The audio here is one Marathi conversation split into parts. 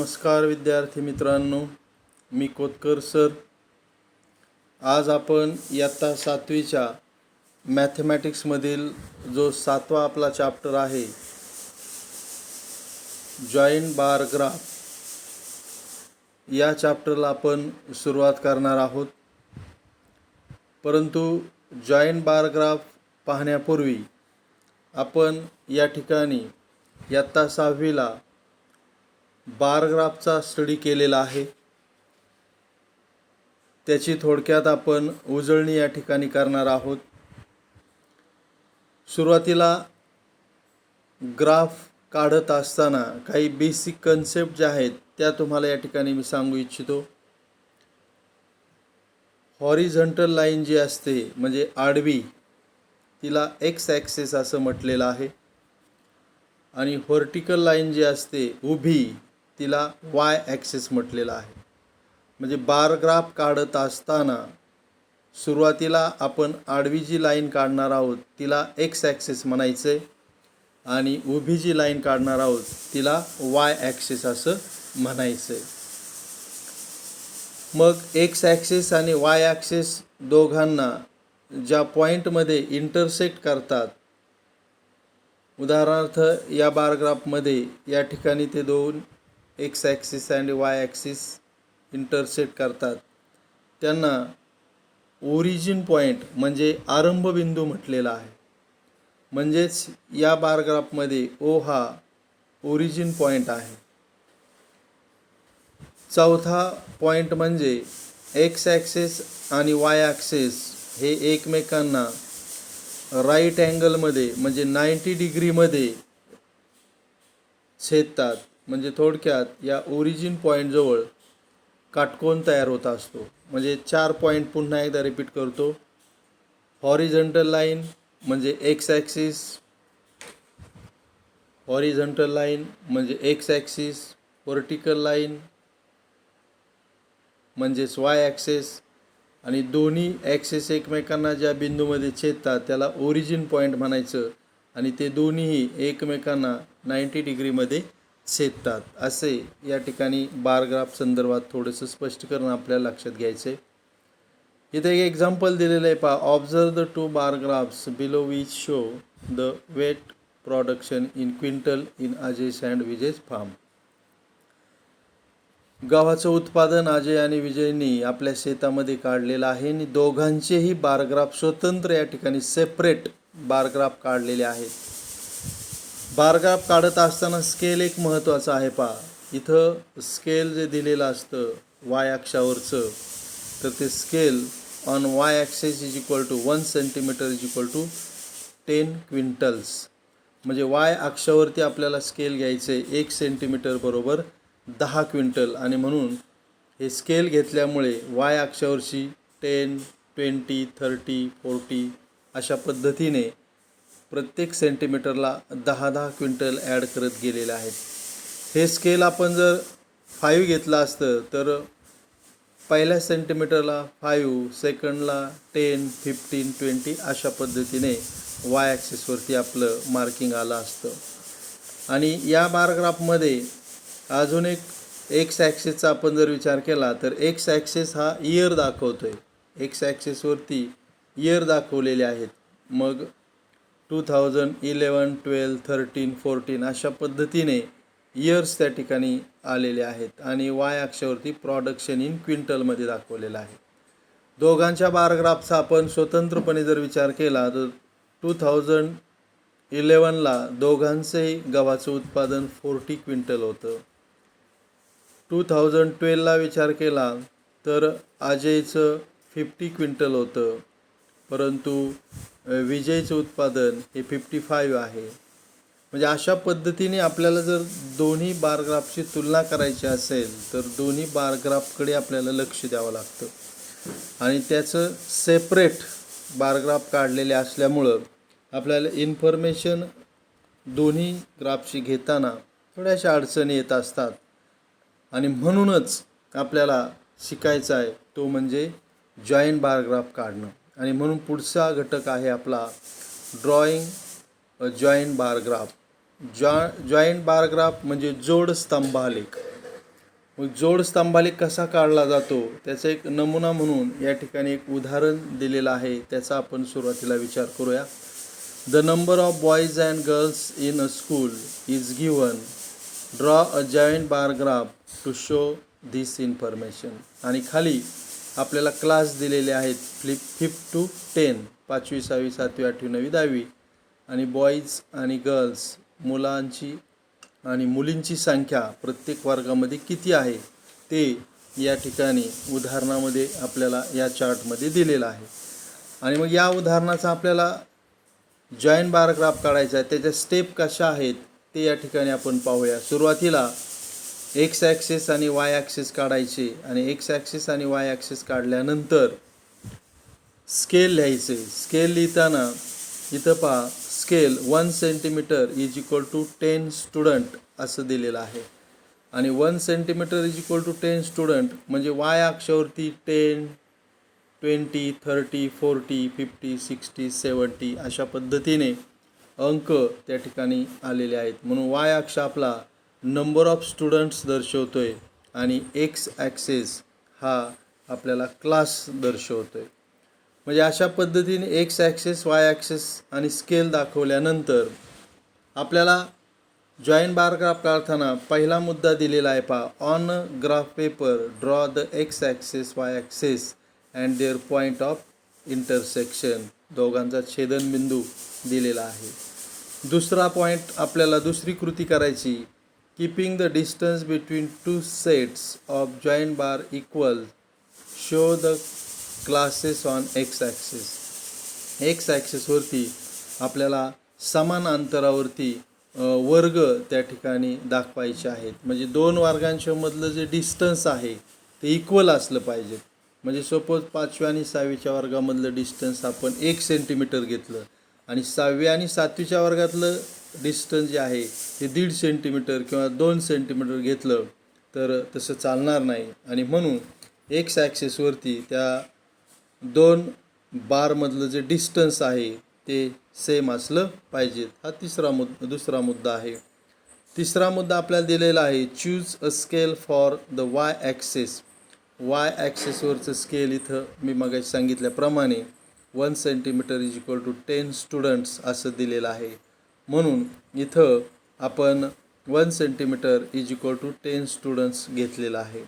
नमस्कार विद्यार्थी मित्रांनो, मी कोतकर सर. आज आपण इयत्ता 7वीच्या मॅथमॅटिक्समधील जो 7वा आपला चॅप्टर आहे, जॉईंट बार ग्राफ, या चॅप्टरला आपण सुरुवात करणार आहोत. परंतु जॉईंट बार ग्राफ पाहण्यापूर्वी आपण या ठिकाणी इयत्ता 6वीला बार ग्राफचा स्टडी केलेला आहे. त्याची थोडक्यात आपण उजळणी या ठिकाणी करणार आहोत. सुरुवातीला ग्राफ काढत असताना काही बेसिक कन्सेप्ट ज्या आहेत त्या तुम्हाला या ठिकाणी मी सांगू इच्छितो. हॉरिझॉन्टल लाईन जी असते म्हणजे आडवी, तिला एक्स ॲक्सिस असं म्हटलेलं आहे, आणि व्हर्टिकल लाईन जी असते उभी, तिला वाय ॲक्सिस म्हटलेलं आहे. म्हणजे बार ग्राफ काढत असताना सुरुवातीला आपण आडवी जी लाईन काढणार आहोत तिला एक्स ॲक्सिस म्हणायचे, आणि उभी जी लाईन काढणार आहोत तिला वाय ॲक्सिस असं म्हणायचे. मग एक्स ॲक्सिस आणि वाय ॲक्सिस दोघांना ज्या पॉईंटमध्ये इंटरसेक्ट करतात, उदाहरणार्थ या बार ग्राफमध्ये या ठिकाणी ते दोन एक्स ॲक्सिस आणि वाय ॲक्सिस इंटरसेक्ट करतात, त्यांना ओरिजिन पॉईंट म्हणजे आरंभबिंदू म्हटलेला आहे. म्हणजेच या बार ग्राफमध्ये ओ हा ओरिजिन पॉईंट आहे. चौथा पॉईंट म्हणजे एक्स ॲक्सिस आणि वाय ॲक्सिस हे एकमेकांना राईट अँगलमध्ये म्हणजे 90 डिग्रीमध्ये छेदतात. म्हणजे थोडक्यात या ओरिजिन पॉईंटजवळ काटकोन तयार होत असतो. म्हणजे 4 पॉईंट पुन्हा एकदा रिपीट करतो. हॉरिझॉन्टल लाईन म्हणजे एक्स ॲक्सिस, हॉरिझॉन्टल लाईन म्हणजे एक्स ॲक्सिस, व्हर्टिकल लाईन म्हणजेच वाय ॲक्सिस, आणि दोन्ही ॲक्सिस एकमेकांना ज्या बिंदूमध्ये छेदतात त्याला ओरिजिन पॉईंट म्हणायचं, आणि ते दोन्हीही एकमेकांना 90 डिग्रीमध्ये छेदतात. असे या ठिकाणी बार ग्राफ संदर्भात थोडंसं स्पष्टीकरण आपल्याला लक्षात घ्यायचं आहे. इथे एक एक्झाम्पल दिलेलं आहे पहा. Observe the 2 bar graphs below which show the wheat production in quintal in Ajay's and Vijay's farm. गव्हाचं उत्पादन अजय आणि विजयनी आपल्या शेतामध्ये काढलेलं आहे, आणि दोघांचेही बार ग्राफ स्वतंत्र या ठिकाणी सेपरेट बार ग्राफ काढलेले आहेत. बार ग्राफ काढत असताना स्केल एक महत्त्वाचा आहे पहा. इथं स्केल जे दिलेलं असतं वाय अक्षावरचं, तर ते scale on Y axis is equal to 1 centimetre is equal to 10 quintals. म्हणजे वाय अक्षावरती आपल्याला स्केल घ्यायचे 1 सेंटीमीटर बरोबर 10 क्विंटल, आणि म्हणून हे स्केल घेतल्यामुळे वाय अक्षावरची 10, 20, 30, 40 अशा पद्धतीने प्रत्येक सेंटीमीटरला 10-10 क्विंटल ॲड करत गेलेले आहेत. हे स्केल आपण जर 5 घेतलं असतं तर पहिल्या सेंटीमीटरला 5, सेकंडला 10, 15, 20 अशा पद्धतीने वाय ॲक्सिसवरती आपलं मार्किंग आलं असतं. आणि या बार ग्राफमध्ये अजून एक एक्स ॲक्सिसचा आपण जर विचार केला तर एक्स ॲक्सिस हा इयर दाखवतो आहे. एक्स ॲक्सिसवरती इयर दाखवलेले आहेत. मग 2011, 12, 13, 14 अशा पद्धतीने इयर्स त्या ठिकाणी आलेले आहेत, आणि वाय अक्षावरती प्रोडक्शन इन क्विंटलमध्ये दाखवलेलं आहे. दोघांच्या बार ग्राफचा आपण स्वतंत्रपणे जर विचार केला तर 2011ला दोघांचंही गव्हाचं उत्पादन 40 क्विंटल होतं. 2012ला विचार केला तर अजयचं 50 क्विंटल होतं, परंतु विजयचं उत्पादन हे 55 आहे. म्हणजे अशा पद्धतीने आपल्याला जर दोन्ही बार ग्राफची तुलना करायची असेल तर दोन्ही बार ग्राफकडे आपल्याला लक्ष द्यावं लागतं, आणि त्याचं सेपरेट बार ग्राफ काढलेले असल्यामुळं आपल्याला इन्फॉर्मेशन दोन्ही ग्राफची घेताना थोड्याशा अडचणी येत असतात. आणि म्हणूनच आपल्याला शिकायचं आहे तो म्हणजे जॉईंट बार ग्राफ काढणं. आणि म्हणून पुढचा घटक आहे आपला drawing a joint bar graph. Joint bar graph म्हणजे जोड स्तंभालेख. मग जोड स्तंभालेख कसा काढला जातो त्याचा एक नमुना म्हणून या ठिकाणी एक उदाहरण दिलेलं आहे, त्याचा आपण सुरुवातीला विचार करूया. The number of boys and girls in a school is given. Draw a joint bar graph to show this information. आणि खाली आपल्याला क्लास दिलेले आहेत 5 to 10, 5वी 6वी 7वी 8वी 9वी 10वी. आणि बॉईज आणि गर्ल्स मुलांची आणि मुलींची संख्या प्रत्येक वर्गामध्ये किती आहे ते या ठिकाणी उदाहरणामध्ये आपल्याला या चार्टमध्ये दिलेलं आहे. आणि मग या उदाहरणाचा आपल्याला जॉईंट बार ग्राफ काढायचा आहे. त्याच्या स्टेप कशा आहेत ते या ठिकाणी आपण पाहूया. सुरुवातीला एक्स ॲक्सिस आणि वाय ॲक्सिस काढायचे आणि एक्स ॲक्सिस आणि वाय ॲक्सिस काढल्यानंतर स्केल लिहायचे. स्केल लिहिताना इथं पहा, scale 1 centimetre is equal to 10 student असं दिलेलं आहे. आणि 1 centimetre is equal to 10 student म्हणजे वाय अक्षावरती 10, 20, 30, 40, 50, 60, 70 अशा पद्धतीने अंक त्या ठिकाणी आलेले आहेत. म्हणून वाय अक्ष आपला नंबर ऑफ स्टुडंट्स दर्शवतोय आणि एक्स ॲक्सिस हा आपल्याला क्लास दर्शवतोय. म्हणजे अशा पद्धतीने एक्स ॲक्सिस, वाय ॲक्सिस आणि स्केल दाखवल्यानंतर आपल्याला जॉईंट बार ग्राफ काढताना पहिला मुद्दा दिलेला आहे पहा. On graph paper draw the X axis, Y axis and their point of intersection. दोघांचा छेदनबिंदू दिलेला आहे. दुसरा पॉईंट आपल्याला दुसरी कृती करायची. Keeping the distance between 2 sets of joint bar equal, show the classes on X axis. X ॲक्सिसवरती आपल्याला समान अंतरावरती वर्ग त्या ठिकाणी दाखवायचे आहेत. म्हणजे 2 वर्गांच्या मधलं जे डिस्टन्स आहे ते इक्वल असलं पाहिजे. म्हणजे सपोज 5वी आणि 6वीच्या वर्गामधलं डिस्टन्स आपण 1 सेंटीमीटर घेतलं आणि 6वी आणि 7वीच्या वर्गातलं डिस्टन्स जे आहे ते 1.5 सेंटीमीटर किंवा 2 सेंटीमीटर घेतलं तर तसं चालणार नाही. आणि म्हणून एक्स ॲक्सिसवरती त्या 2 बारमधलं जे डिस्टन्स आहे ते सेम असलं पाहिजेत. हा दुसरा मुद्दा आहे. तिसरा मुद्दा आपल्याला दिलेला आहे. Choose a scale for the Y axis. Y ॲक्सिसवरचं स्केल इथं मी मगाशी सांगितल्याप्रमाणे 1 centimetre is equal to 10 students असं दिलेलं आहे. म्हणून इथं आपण 1 centimetre is equal to 10 students घेतलेला आहे.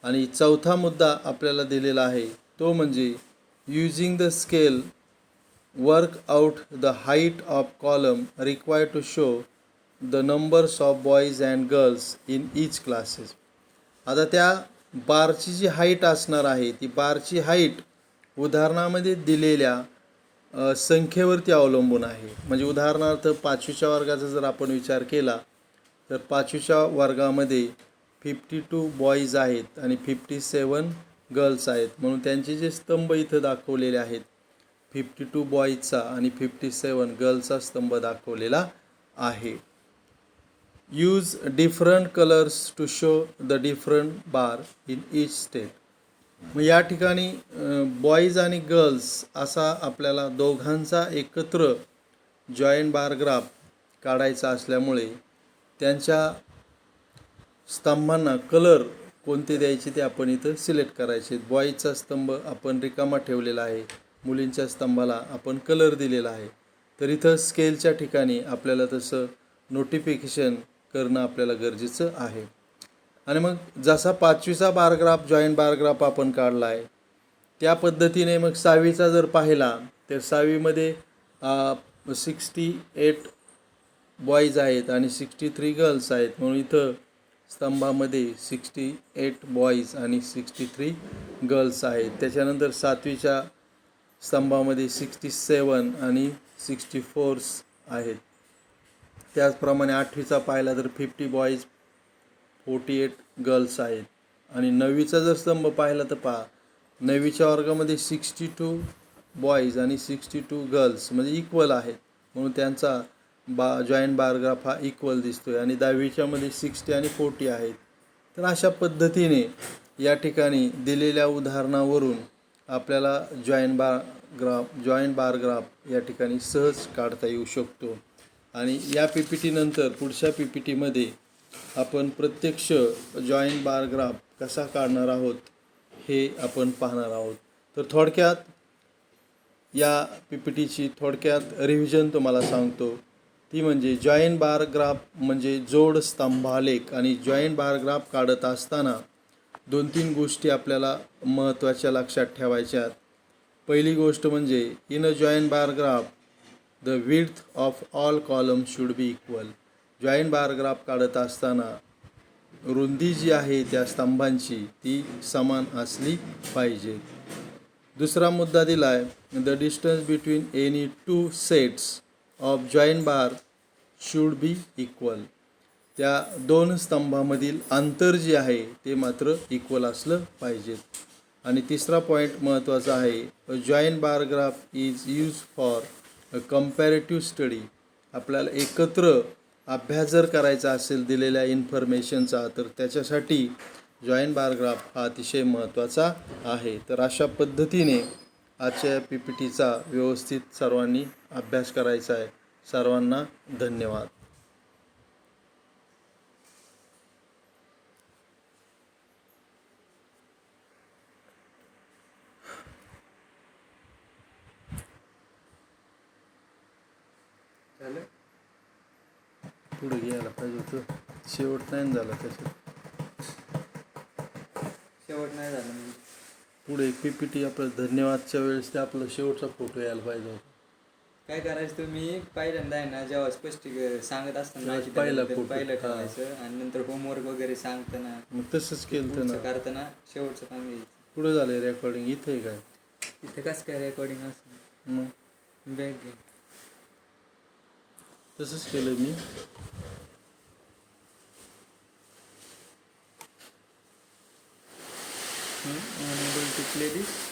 आणि चौथा मुद्दा आपल्याला दिलेला आहे तो म्हणजे using the scale work out the height of column required to show the numbers of boys and girls in each classes. आता त्या बारची जी हाईट असणार आहे ती बारची हाईट उदाहरणामध्ये दिलेल्या संख्येवरती अवलंबून आहे. म्हणजे उदाहरणार्थ 5वीच्या वर्गाचा जर आपण विचार केला तर 5वीच्या वर्गामध्ये 52 बॉईज आहेत आणि 57 गर्ल्स आहेत. म्हणून त्यांचे जे स्तंभ इथं दाखवलेले आहेत 52 बॉईजचा आणि 57 गर्ल्सचा स्तंभ दाखवलेला आहे. Use different colours to show the different bar in each state. मग या ठिकाणी बॉईज आणि गर्ल्स असा आपल्याला दोघांचा एकत्र जॉईंट बार ग्राफ काढायचा असल्यामुळे त्यांच्या स्तंभांना कलर कोणते द्यायचे ते आपण इथं सिलेक्ट करायचे. बॉईजचा स्तंभ आपण रिकामा ठेवलेला आहे, मुलींच्या स्तंभाला आपण कलर दिलेला आहे. तर इथं स्केलच्या ठिकाणी आपल्याला तसं नोटिफिकेशन करणं आपल्याला गरजेचं आहे. आणि मग जसा 5वीचा bar graph joint bar graph आपण काढला आहे त्या पद्धतीने मग 6वीचा जर पाहिला तर 6वीमध्ये 68 बॉईज आहेत आणि 63 गर्ल्स आहेत. म्हणून इथं स्तंभामध्ये 68 बॉईज आणि 63 गर्ल्स आहेत. त्याच्यानंतर 7वीच्या स्तंभामध्ये 67 आणि 64 आहेत. त्याचप्रमाणे 8वीचा पाहिला तर 50 बॉईज 48 गर्ल्स आहेत. आणि 9वीचा जर स्तंभ पाहिला तर पहा 9वीच्या वर्गामध्ये 62 बॉईज आणि 62 गर्ल्स म्हणजे इक्वल आहेत. म्हणून त्यांचा जॉईंट बार ग्राफ हा इक्वल दिसतोय. आणि 10वीच्या मध्ये 60 आणि 40 आहेत. तर अशा पद्धतीने या ठिकाणी दिलेल्या उदाहरणावरून आपल्याला जॉईंट बार ग्राफ या ठिकाणी सहज काढता येऊ शकतो. आणि या PPT नंतर पुढच्या PPTमध्ये आपण प्रत्यक्ष जॉईंट बार ग्राफ कसा काढणार आहोत हे आपण पाहणार आहोत. तर थोडक्यात या PPTची थोडक्यात रिव्हिजन तुम्हाला सांगतो. ती म्हणजे जॉईंट बार ग्राफ म्हणजे जोड स्तंभालेख. आणि जॉईंट बार ग्राफ काढत असताना 2-3 गोष्टी आपल्याला महत्त्वाच्या लक्षात ठेवायच्या. पहिली गोष्ट म्हणजे in a joint bar graph the width of all column should be equal. Joint bar graph काढत असताना रुंदी जी आहे त्या स्तंभांची ती समान असली पाहिजे. दुसरा मुद्दा दिला आहे the distance between any 2 sets of joint bar should be equal. त्या 2 स्तंभामधील अंतर जे आहे ते मात्र इक्वल असलं पाहिजे. आणि तिसरा पॉईंट महत्त्वाचा आहे joint bar graph is use for comparative study. आपल्याला एकत्र अभ्यास जर करायचा असेल दिलेल्या इन्फॉर्मेशनचा तर त्याच्यासाठी जॉईंट बार ग्राफ हा अतिशय महत्त्वाचा आहे. तर अशा पद्धतीने आजच्या PPTचा व्यवस्थित सर्वांनी अभ्यास करायचा आहे. सर्वांना धन्यवाद. पुढे घ्यायला पाहिजे होतं. शेवट नाही झाला त्याच्यात. शेवट नाही झालं. पुढे PPT आपलं धन्यवादच्या वेळेस ते आपलं शेवटचा फोटो यायला पाहिजे होता. काय करायचं तुम्ही पहिल्यांदा आहे ना जेव्हा स्पष्ट सांगत असताना पहिला ठेवायचं आणि नंतर होमवर्क वगैरे सांगताना मग तसंच केलं ना. करताना शेवटचं काम घ्यायचं. पुढे झालंय रेकॉर्डिंग इथे काय इथे कसं काय रेकॉर्डिंग असं मग बॅग घे. तसंच केलं मी. unable to play this.